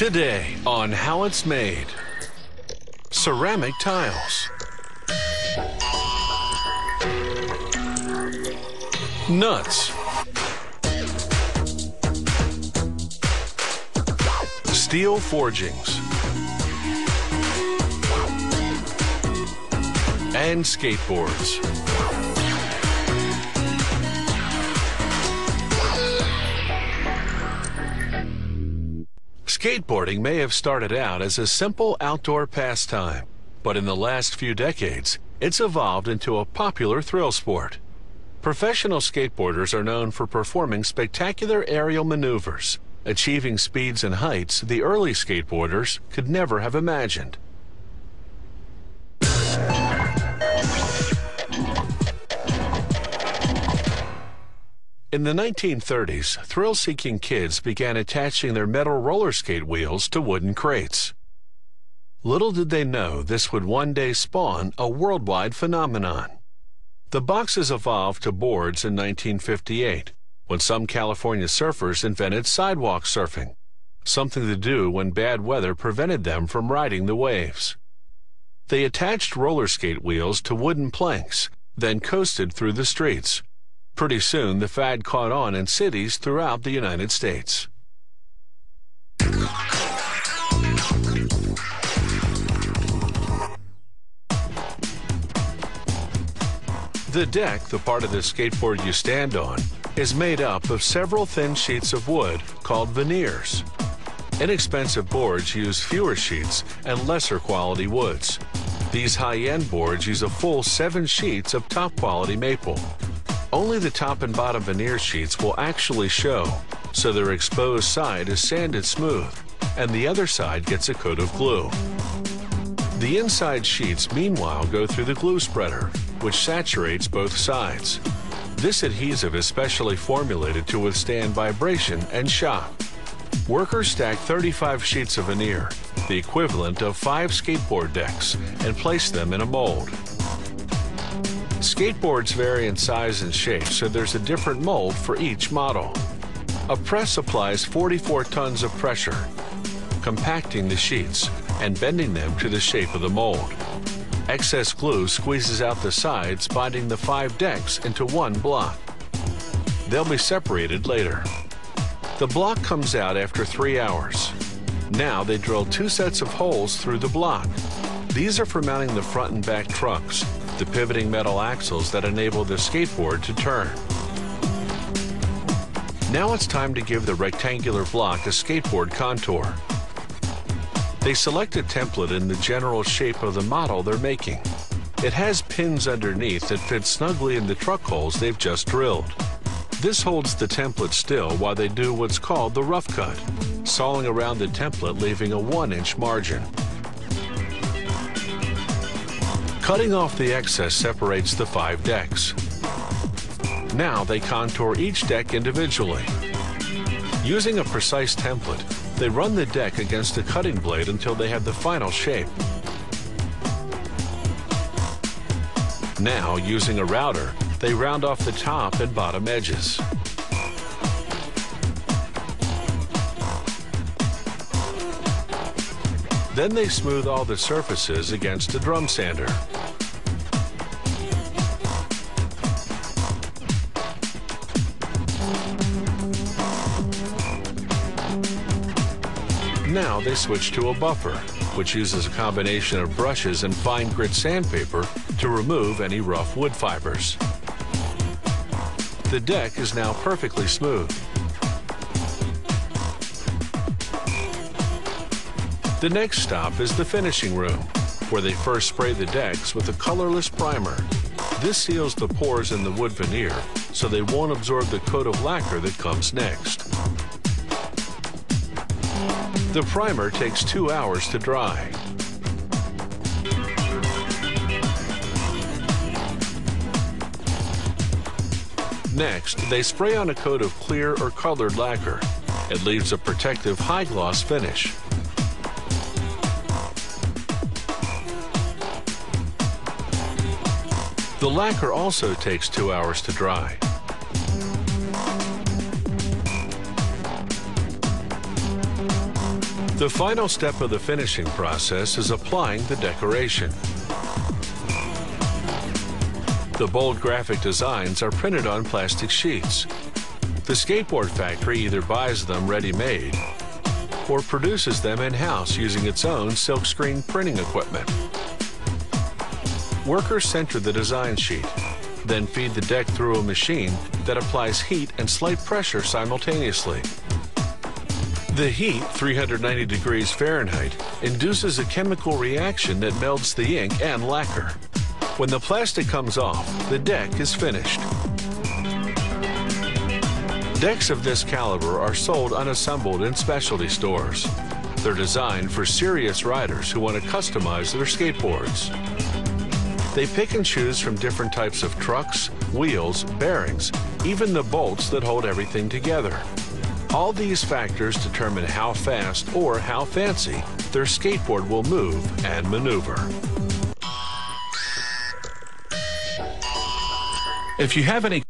Today on How It's Made. Ceramic tiles. Nuts. Steel forgings. And skateboards. Skateboarding may have started out as a simple outdoor pastime, but in the last few decades, it's evolved into a popular thrill sport. Professional skateboarders are known for performing spectacular aerial maneuvers, achieving speeds and heights the early skateboarders could never have imagined. In the 1930s, thrill-seeking kids began attaching their metal roller skate wheels to wooden crates. Little did they know this would one day spawn a worldwide phenomenon. The boxes evolved to boards in 1958, when some California surfers invented sidewalk surfing, something to do when bad weather prevented them from riding the waves. They attached roller skate wheels to wooden planks, then coasted through the streets. Pretty soon, the fad caught on in cities throughout the United States. The deck, the part of the skateboard you stand on, is made up of several thin sheets of wood called veneers. Inexpensive boards use fewer sheets and lesser quality woods. These high-end boards use a full 7 sheets of top-quality maple. Only the top and bottom veneer sheets will actually show, so their exposed side is sanded smooth, and the other side gets a coat of glue. The inside sheets, meanwhile, go through the glue spreader, which saturates both sides. This adhesive is specially formulated to withstand vibration and shock. Workers stack 35 sheets of veneer, the equivalent of 5 skateboard decks, and place them in a mold. Skateboards vary in size and shape, so there's a different mold for each model. A press applies 44 tons of pressure, compacting the sheets and bending them to the shape of the mold. Excess glue squeezes out the sides, binding the 5 decks into one block. They'll be separated later. The block comes out after 3 hours. Now they drill 2 sets of holes through the block. These are for mounting the front and back trucks, the pivoting metal axles that enable the skateboard to turn. Now it's time to give the rectangular block a skateboard contour. They select a template in the general shape of the model they're making. It has pins underneath that fit snugly in the truck holes they've just drilled. This holds the template still while they do what's called the rough cut, sawing around the template, leaving a 1-inch margin. Cutting off the excess separates the 5 decks. Now they contour each deck individually. Using a precise template, they run the deck against a cutting blade until they have the final shape. Now, using a router, they round off the top and bottom edges. Then they smooth all the surfaces against a drum sander. Now they switch to a buffer, which uses a combination of brushes and fine grit sandpaper to remove any rough wood fibers. The deck is now perfectly smooth. The next stop is the finishing room, where they first spray the decks with a colorless primer. This seals the pores in the wood veneer, so they won't absorb the coat of lacquer that comes next. The primer takes 2 hours to dry. Next, they spray on a coat of clear or colored lacquer. It leaves a protective high-gloss finish. The lacquer also takes 2 hours to dry. The final step of the finishing process is applying the decoration. The bold graphic designs are printed on plastic sheets. The skateboard factory either buys them ready-made or produces them in-house using its own silkscreen printing equipment. Workers center the design sheet, then feed the deck through a machine that applies heat and slight pressure simultaneously. The heat, 390 degrees Fahrenheit, induces a chemical reaction that melts the ink and lacquer. When the plastic comes off, the deck is finished. Decks of this caliber are sold unassembled in specialty stores. They're designed for serious riders who want to customize their skateboards. They pick and choose from different types of trucks, wheels, bearings, even the bolts that hold everything together. All these factors determine how fast or how fancy their skateboard will move and maneuver. If you have any